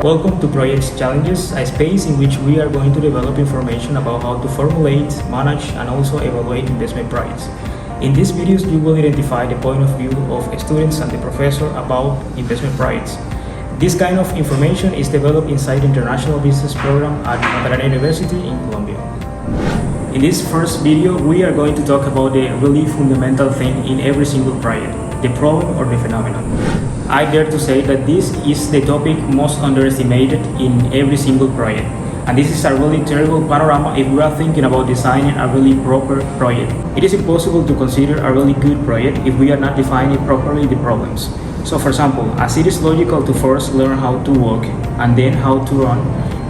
Welcome to Projects Challenges, a space in which we are going to develop information about how to formulate, manage, and also evaluate investment projects. In these videos, you will identify the point of view of students and the professor about investment projects. This kind of information is developed inside the International Business Program at Magdalena University in Colombia. In this first video, we are going to talk about the really fundamental thing in every single project, the problem or the phenomenon. I dare to say that this is the topic most underestimated in every single project. And this is a really terrible panorama if we are thinking about designing a really proper project. It is impossible to consider a really good project if we are not defining properly the problems. So for example, as it is logical to first learn how to walk and then how to run,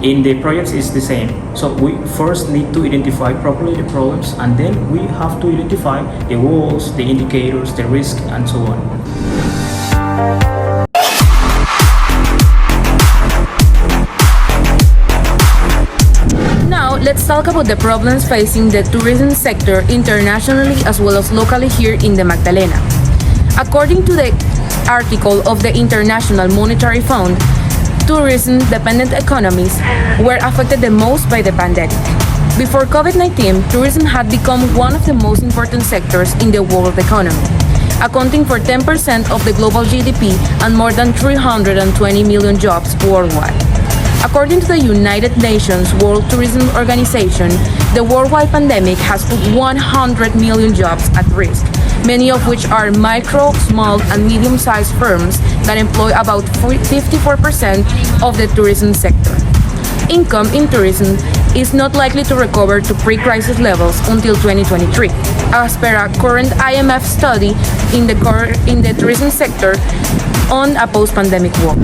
in the projects it's the same. So we first need to identify properly the problems, and then we have to identify the goals, the indicators, the risk, and so on. Let's talk about the problems facing the tourism sector internationally as well as locally here in the Magdalena. According to the article of the International Monetary Fund, tourism-dependent economies were affected the most by the pandemic. Before COVID-19, tourism had become one of the most important sectors in the world economy, accounting for 10% of the global GDP and more than 320 million jobs worldwide. According to the United Nations World Tourism Organization, the worldwide pandemic has put 100 million jobs at risk, many of which are micro, small, and medium-sized firms that employ about 54% of the tourism sector. Income in tourism is not likely to recover to pre-crisis levels until 2023, as per a current IMF study in the tourism sector on a post-pandemic world.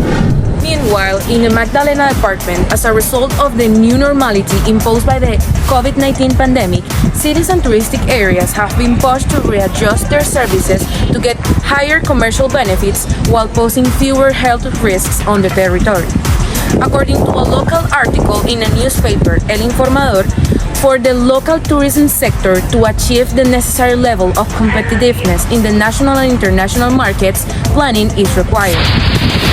Meanwhile, in the Magdalena department, as a result of the new normality imposed by the COVID-19 pandemic, cities and touristic areas have been pushed to readjust their services to get higher commercial benefits while posing fewer health risks on the territory. According to a local article in a newspaper, El Informador, for the local tourism sector to achieve the necessary level of competitiveness in the national and international markets, planning is required.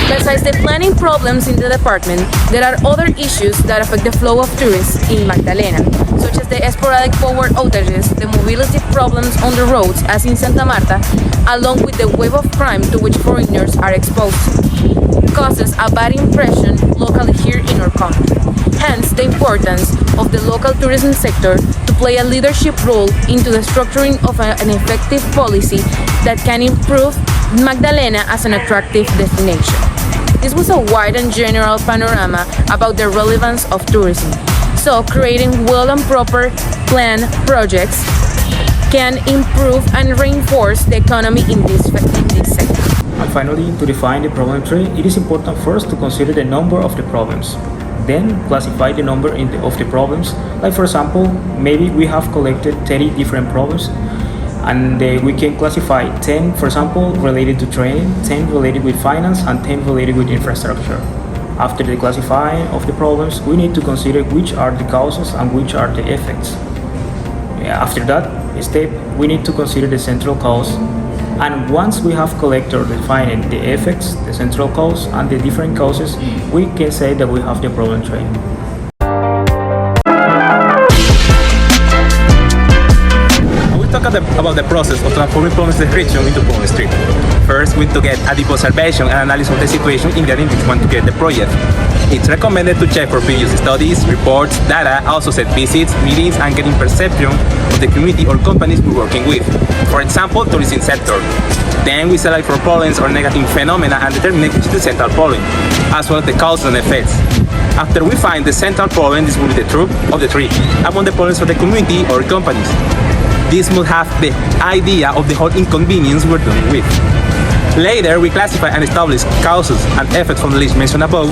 Besides the planning problems in the department, there are other issues that affect the flow of tourists in Magdalena, such as the sporadic power outages, the mobility problems on the roads as in Santa Marta, along with the wave of crime to which foreigners are exposed, causes a bad impression locally here in our country. Hence, the importance of the local tourism sector to play a leadership role into the structuring of an effective policy that can improve Magdalena as an attractive destination. This was a wide and general panorama about the relevance of tourism. So, creating well and proper planned projects can improve and reinforce the economy in this sector. And finally, to define the problem tree, it is important first to consider the number of the problems. Then classify the number of the problems. Like for example, maybe we have collected 30 different problems, and we can classify 10, for example, related to training, 10 related with finance, and 10 related with infrastructure. After the classifying of the problems, we need to consider which are the causes and which are the effects. After that step, we need to consider the central cause. And once we have collected or defined the effects, the central cause, and the different causes, we can say that we have the problem tree. About the process of transforming problems description into problem street. First, we need to get a deep observation and analysis of the situation in the identity we want to get the project. It's recommended to check for previous studies, reports, data, also set visits, meetings, and getting perception of the community or companies we're working with. For example, tourism sector. Then we select for problems or negative phenomena and determine which is the central problem, as well as the causes and effects. After we find the central problem, this will be the truth of the tree among the problems for the community or companies. This will have the idea of the whole inconvenience we're dealing with. Later, we classify and establish causes and effects from the list mentioned above.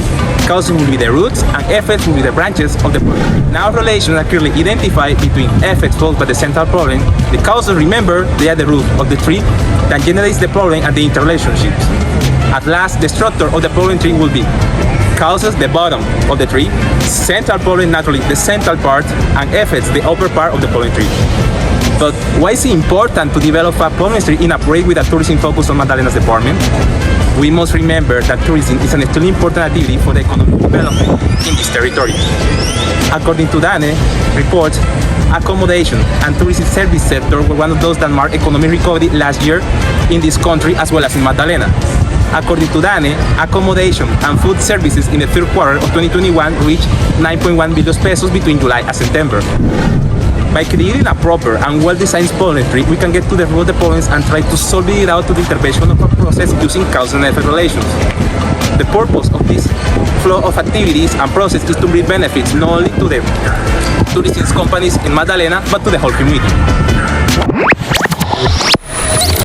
Causes will be the roots and effects will be the branches of the problem. Now relations are clearly identified between effects caused by the central problem. The causes, remember, they are the root of the tree that generates the problem and the interrelationships. At last, the structure of the problem tree will be causes, the bottom of the tree, central problem, naturally the central part, and effects, the upper part of the problem tree. But why is it important to develop a problem street in a project with a tourism focus on Magdalena's department? We must remember that tourism is an extremely important activity for the economic development in this territory. According to DANE report, accommodation and tourism service sector were one of those that marked economic recovery last year in this country as well as in Magdalena. According to DANE, accommodation and food services in the third quarter of 2021 reached 9.1 billion pesos between July and September. By creating a proper and well-designed policy, we can get to the root of the problems and try to solve it out to the intervention of a process using cause and effect relations. The purpose of this flow of activities and process is to bring benefits not only to the tourism companies in Magdalena, but to the whole community.